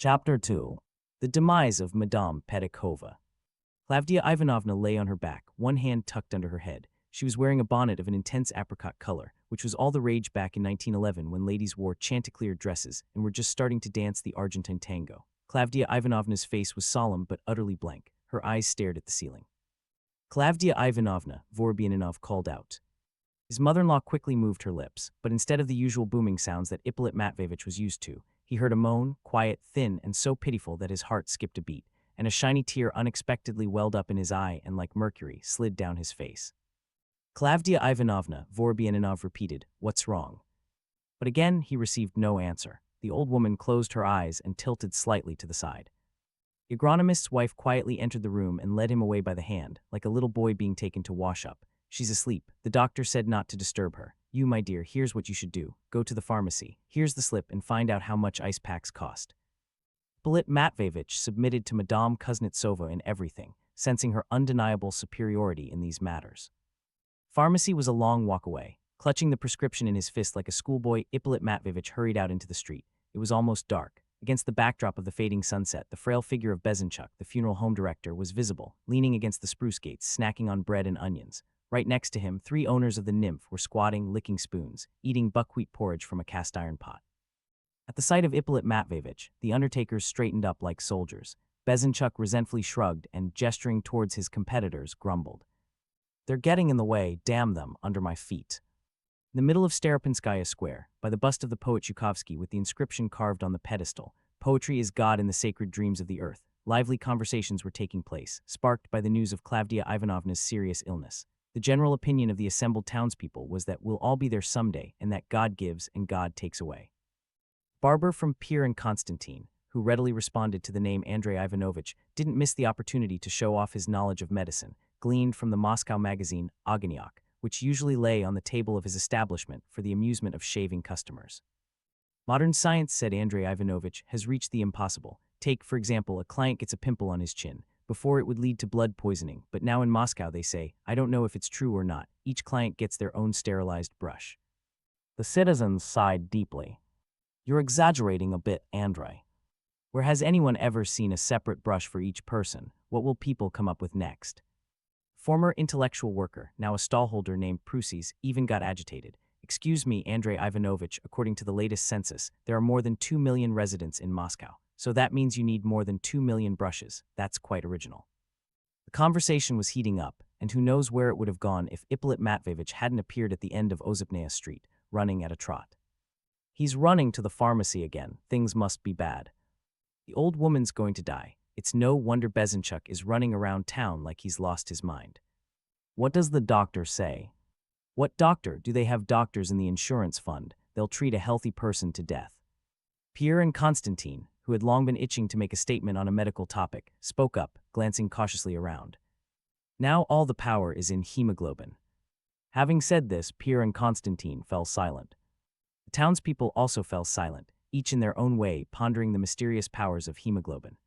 Chapter 2. The Demise of Madame Petikova. Klavdia Ivanovna lay on her back, one hand tucked under her head. She was wearing a bonnet of an intense apricot color, which was all the rage back in 1911 when ladies wore chanticleer dresses and were just starting to dance the Argentine tango. Klavdia Ivanovna's face was solemn but utterly blank. Her eyes stared at the ceiling. Klavdia Ivanovna, Vorobyaninov called out. His mother-in-law quickly moved her lips, but instead of the usual booming sounds that Ippolit Matveyevich was used to, he heard a moan, quiet, thin, and so pitiful that his heart skipped a beat, and a shiny tear unexpectedly welled up in his eye and, like mercury, slid down his face. Klavdia Ivanovna, Vorobyaninov repeated, "What's wrong?" But again he received no answer. The old woman closed her eyes and tilted slightly to the side. The agronomist's wife quietly entered the room and led him away by the hand, like a little boy being taken to wash up. "She's asleep. The doctor said not to disturb her. You, my dear, here's what you should do. Go to the pharmacy. Here's the slip and find out how much ice packs cost." Ippolit Matveyevich submitted to Madame Kuznetsova in everything, sensing her undeniable superiority in these matters. Pharmacy was a long walk away. Clutching the prescription in his fist like a schoolboy, Ippolit Matveyevich hurried out into the street. It was almost dark. Against the backdrop of the fading sunset, the frail figure of Bezenchuk, the funeral home director, was visible, leaning against the spruce gates, snacking on bread and onions. Right next to him, 3 owners of the nymph were squatting, licking spoons, eating buckwheat porridge from a cast-iron pot. At the sight of Ippolit Matveyevich, the undertakers straightened up like soldiers. Bezenchuk resentfully shrugged and, gesturing towards his competitors, grumbled. "They're getting in the way, damn them, under my feet." In the middle of Staropinskaya Square, by the bust of the poet Tchaikovsky with the inscription carved on the pedestal, "Poetry is God in the sacred dreams of the earth," lively conversations were taking place, sparked by the news of Klavdia Ivanovna's serious illness. The general opinion of the assembled townspeople was that we'll all be there someday and that God gives and God takes away. Barber from Pierre and Constantine, who readily responded to the name Andrei Ivanovich, didn't miss the opportunity to show off his knowledge of medicine, gleaned from the Moscow magazine Ogonyok, which usually lay on the table of his establishment for the amusement of shaving customers. "Modern science," said Andrei Ivanovich, "has reached the impossible. Take, for example, a client gets a pimple on his chin. Before it would lead to blood poisoning, but now in Moscow they say, I don't know if it's true or not, each client gets their own sterilized brush." The citizens sighed deeply. "You're exaggerating a bit, Andrei. Where has anyone ever seen a separate brush for each person? What will people come up with next?" Former intellectual worker, now a stallholder named Prusis, even got agitated. "Excuse me, Andrei Ivanovich, according to the latest census, there are more than 2 million residents in Moscow. So that means you need more than 2 million brushes. That's quite original." The conversation was heating up, and who knows where it would have gone if Ippolit Matveyevich hadn't appeared at the end of Ozapnaya Street, running at a trot. "He's running to the pharmacy again. Things must be bad. The old woman's going to die. It's no wonder Bezenchuk is running around town like he's lost his mind. What does the doctor say?" "What doctor? Do they have doctors in the insurance fund? They'll treat a healthy person to death." Pierre and Constantine, who had long been itching to make a statement on a medical topic, spoke up, glancing cautiously around. "Now all the power is in hemoglobin." Having said this, Pierre and Constantine fell silent. The townspeople also fell silent, each in their own way pondering the mysterious powers of hemoglobin.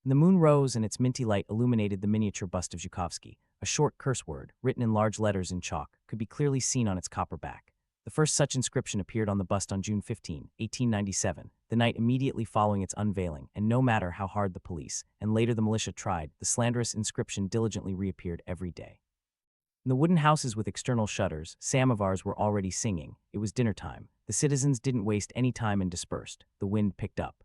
The moon rose and its minty light illuminated the miniature bust of Zhukovsky. A short curse word, written in large letters in chalk, could be clearly seen on its copper back. The first such inscription appeared on the bust on June 15, 1897, the night immediately following its unveiling, and no matter how hard the police, and later the militia tried, the slanderous inscription diligently reappeared every day. In the wooden houses with external shutters, samovars were already singing. It was dinner time. The citizens didn't waste any time and dispersed. The wind picked up.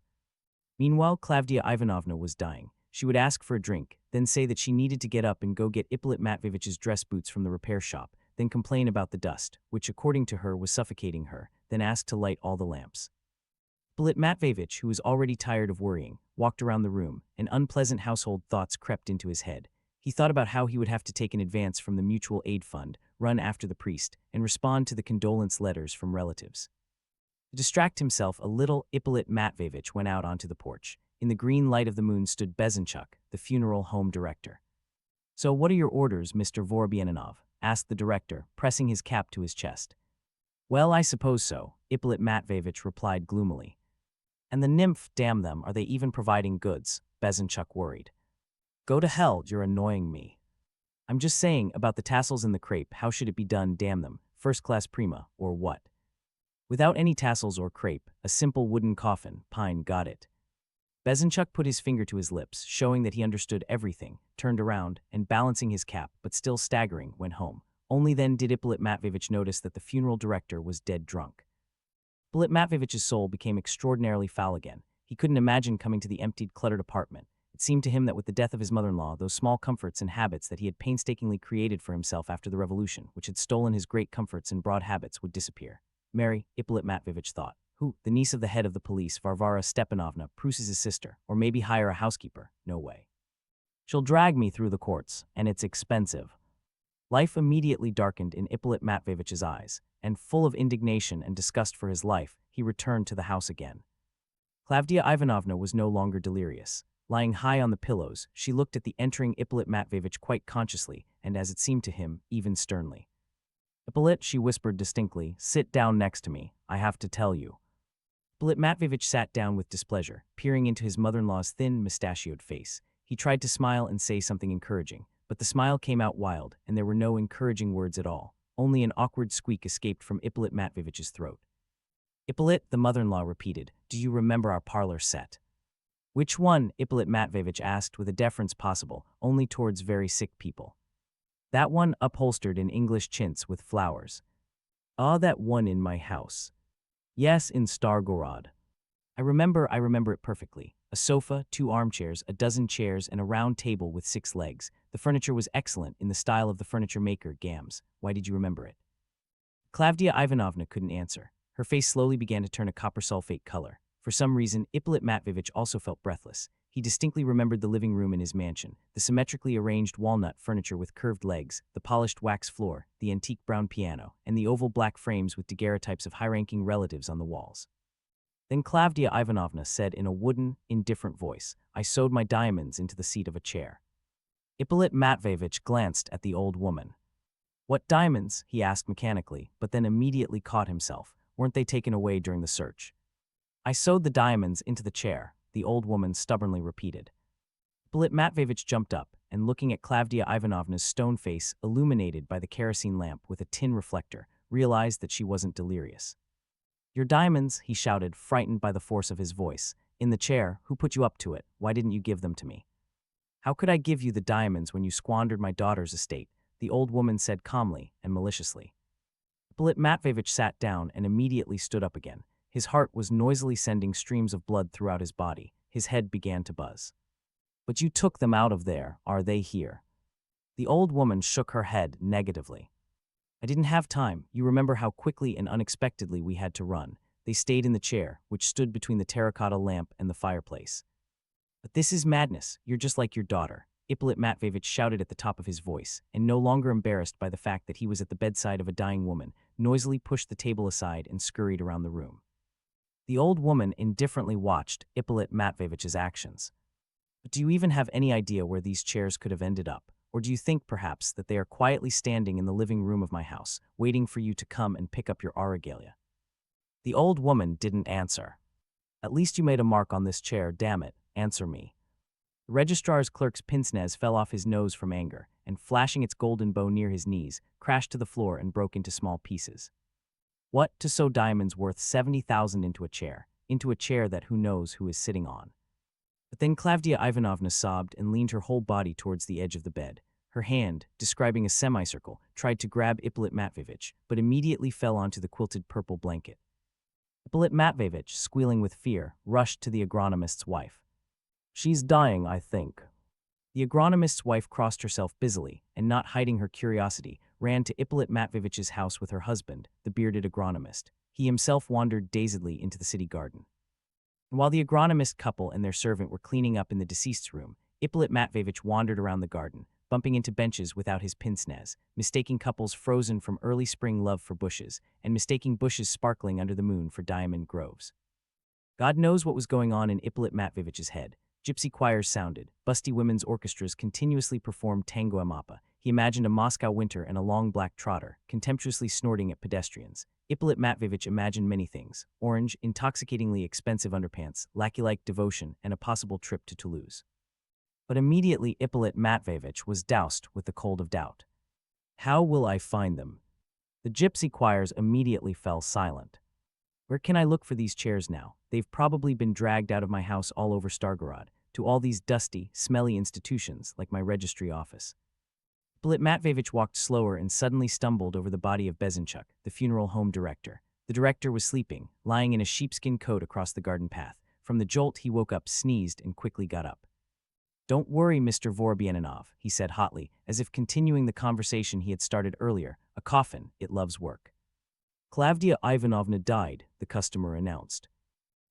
Meanwhile, Klavdia Ivanovna was dying. She would ask for a drink, then say that she needed to get up and go get Ippolit Matveyevich's dress boots from the repair shop, then complain about the dust, which according to her was suffocating her, then ask to light all the lamps. Ippolit Matveyevich, who was already tired of worrying, walked around the room, and unpleasant household thoughts crept into his head. He thought about how he would have to take an advance from the mutual aid fund, run after the priest, and respond to the condolence letters from relatives. To distract himself a little, Ippolit Matveyevich went out onto the porch. In the green light of the moon stood Bezenchuk, the funeral home director. "So what are your orders, Mr. Vorobyaninov?" asked the director, pressing his cap to his chest. "Well, I suppose so," Ippolit Matveyevich replied gloomily. "And the nymph, damn them, are they even providing goods?" Bezenchuk worried. "Go to hell, you're annoying me. I'm just saying, about the tassels and the crepe, how should it be done, damn them, first-class prima, or what? Without any tassels or crepe, a simple wooden coffin, Pine got it." Bezenchuk put his finger to his lips, showing that he understood everything, turned around, and balancing his cap, but still staggering, went home. Only then did Ippolit Matveevich notice that the funeral director was dead drunk. Ippolit Matveevich's soul became extraordinarily foul again. He couldn't imagine coming to the emptied, cluttered apartment. It seemed to him that with the death of his mother-in-law, those small comforts and habits that he had painstakingly created for himself after the revolution, which had stolen his great comforts and broad habits, would disappear. Mary, Ippolit Matveevich thought, who, the niece of the head of the police, Varvara Stepanovna, Prus's sister, or maybe hire a housekeeper? No way. She'll drag me through the courts, and it's expensive. Life immediately darkened in Ippolit Matveevich's eyes, and full of indignation and disgust for his life, he returned to the house again. Klavdia Ivanovna was no longer delirious. Lying high on the pillows, she looked at the entering Ippolit Matveevich quite consciously, and as it seemed to him, even sternly. "Ippolit," she whispered distinctly, "sit down next to me. I have to tell you." Ippolit Matveevich sat down with displeasure, peering into his mother-in-law's thin, mustachioed face. He tried to smile and say something encouraging, but the smile came out wild, and there were no encouraging words at all. Only an awkward squeak escaped from Ippolit Matveevich's throat. "Ippolit," the mother-in-law repeated, "do you remember our parlor set?" "Which one?" Ippolit Matveevich asked with a deference possible only towards very sick people. "That one upholstered in English chintz with flowers." "Ah, that one in my house." "Yes, in Stargorod." I remember it perfectly. A sofa, 2 armchairs, a dozen chairs, and a round table with 6 legs. The furniture was excellent, in the style of the furniture maker, Gams. Why did you remember it?" Klavdia Ivanovna couldn't answer. Her face slowly began to turn a copper sulfate color. For some reason, Ippolit Matveevich also felt breathless. He distinctly remembered the living room in his mansion, the symmetrically arranged walnut furniture with curved legs, the polished wax floor, the antique brown piano, and the oval black frames with daguerreotypes of high-ranking relatives on the walls. Then Klavdia Ivanovna said in a wooden, indifferent voice, "I sewed my diamonds into the seat of a chair." Ippolit Matveevich glanced at the old woman. "What diamonds?" he asked mechanically, but then immediately caught himself. Weren't they taken away during the search? "I sewed the diamonds into the chair," the old woman stubbornly repeated. Ippolit Matveevich jumped up, and looking at Klavdia Ivanovna's stone face illuminated by the kerosene lamp with a tin reflector, realized that she wasn't delirious. "Your diamonds," he shouted, frightened by the force of his voice. "In the chair. Who put you up to it? Why didn't you give them to me?" "How could I give you the diamonds when you squandered my daughter's estate?" the old woman said calmly and maliciously. Ippolit Matveevich sat down and immediately stood up again. His heart was noisily sending streams of blood throughout his body. His head began to buzz. "But you took them out of there. Are they here?" The old woman shook her head negatively. "I didn't have time. You remember how quickly and unexpectedly we had to run. They stayed in the chair, which stood between the terracotta lamp and the fireplace." "But this is madness. You're just like your daughter," Ippolit Matveevich shouted at the top of his voice, and no longer embarrassed by the fact that he was at the bedside of a dying woman, noisily pushed the table aside and scurried around the room. The old woman indifferently watched Ippolit Matveevich's actions. "But do you even have any idea where these chairs could have ended up? Or do you think, perhaps, that they are quietly standing in the living room of my house, waiting for you to come and pick up your regalia?" The old woman didn't answer. "At least you made a mark on this chair, damn it, answer me." The registrar's clerk's pince-nez fell off his nose from anger, and flashing its golden bow near his knees, crashed to the floor and broke into small pieces. "What, to sew diamonds worth 70,000 into a chair that who knows who is sitting on?" But then Klavdia Ivanovna sobbed and leaned her whole body towards the edge of the bed. Her hand, describing a semicircle, tried to grab Ippolit Matveevich, but immediately fell onto the quilted purple blanket. Ippolit Matveevich, squealing with fear, rushed to the agronomist's wife. "She's dying, I think." The agronomist's wife crossed herself busily, and not hiding her curiosity, ran to Ippolit Matveevich's house with her husband, the bearded agronomist. He himself wandered dazedly into the city garden. And while the agronomist couple and their servant were cleaning up in the deceased's room, Ippolit Matveevich wandered around the garden, bumping into benches without his pince-nez, mistaking couples frozen from early spring love for bushes, and mistaking bushes sparkling under the moon for diamond groves. God knows what was going on in Ippolit Matveevich's head. Gypsy choirs sounded, busty women's orchestras continuously performed tango and mappa. He imagined a Moscow winter and a long black trotter, contemptuously snorting at pedestrians. Ippolit Matveevich imagined many things: orange, intoxicatingly expensive underpants, lackey-like devotion, and a possible trip to Toulouse. But immediately Ippolit Matveevich was doused with the cold of doubt. "How will I find them?" The gypsy choirs immediately fell silent. Where can I look for these chairs now? They've probably been dragged out of my house all over Stargorod, to all these dusty, smelly institutions like my registry office. Ippolit Matveyevich walked slower and suddenly stumbled over the body of Bezinchuk, the funeral home director. The director was sleeping, lying in a sheepskin coat across the garden path. From the jolt, he woke up, sneezed, and quickly got up. "Don't worry, Mr. Vorobyaninov," he said hotly, as if continuing the conversation he had started earlier. "A coffin, it loves work." "Klavdia Ivanovna died," the customer announced.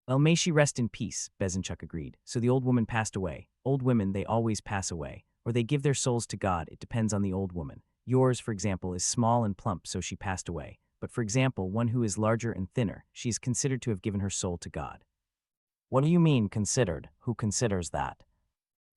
"Well, may she rest in peace," Bezinchuk agreed. "So the old woman passed away. Old women, they always pass away. Or they give their souls to God, it depends on the old woman. Yours, for example, is small and plump, so she passed away. But for example, one who is larger and thinner, she is considered to have given her soul to God." "What do you mean, considered? Who considers that?"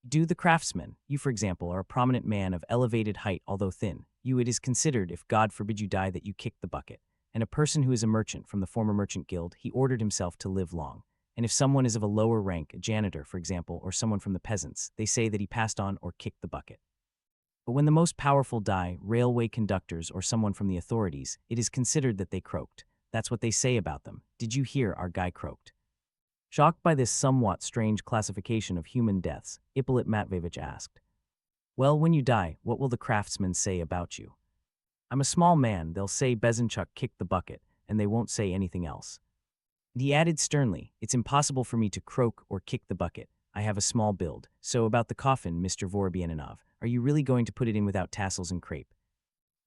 "Do the craftsman. You, for example, are a prominent man of elevated height, although thin. You, it is considered, if God forbid you die, that you kicked the bucket. And a person who is a merchant from the former merchant guild, he ordered himself to live long. And if someone is of a lower rank, a janitor, for example, or someone from the peasants, they say that he passed on or kicked the bucket. But when the most powerful die, railway conductors or someone from the authorities, it is considered that they croaked. That's what they say about them. Did you hear our guy croaked?" Shocked by this somewhat strange classification of human deaths, Ippolit Matveyevich asked, "Well, when you die, what will the craftsmen say about you?" "I'm a small man, they'll say Bezinchuk kicked the bucket, and they won't say anything else." And he added sternly, "It's impossible for me to croak or kick the bucket. I have a small build. So about the coffin, Mr. Vorobyaninov, are you really going to put it in without tassels and crepe?"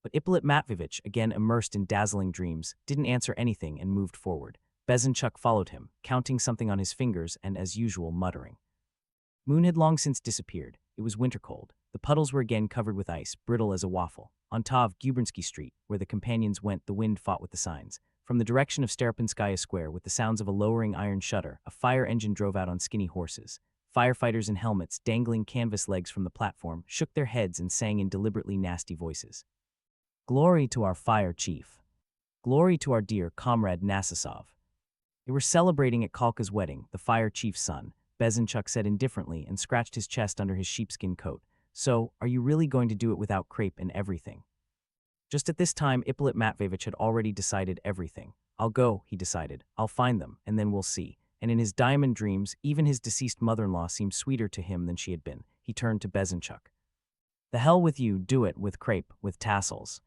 But Ippolit Matveyevich, again immersed in dazzling dreams, didn't answer anything and moved forward. Bezinchuk followed him, counting something on his fingers and, as usual, muttering. Moon had long since disappeared. It was winter cold. The puddles were again covered with ice, brittle as a waffle. On Tav Gubernsky Street, where the companions went, the wind fought with the signs. From the direction of Stepanskaya Square, with the sounds of a lowering iron shutter, a fire engine drove out on skinny horses. Firefighters in helmets, dangling canvas legs from the platform, shook their heads and sang in deliberately nasty voices. "Glory to our fire chief. Glory to our dear comrade Nassisov." They were celebrating at Kalka's wedding, the fire chief's son, Bezinchuk said indifferently and scratched his chest under his sheepskin coat. "So, are you really going to do it without crepe and everything?" Just at this time, Ippolit Matveyevich had already decided everything. "I'll go," he decided. "I'll find them, and then we'll see." And in his diamond dreams, even his deceased mother-in-law seemed sweeter to him than she had been. He turned to Bezinchuk. "The hell with you, do it, with crepe, with tassels."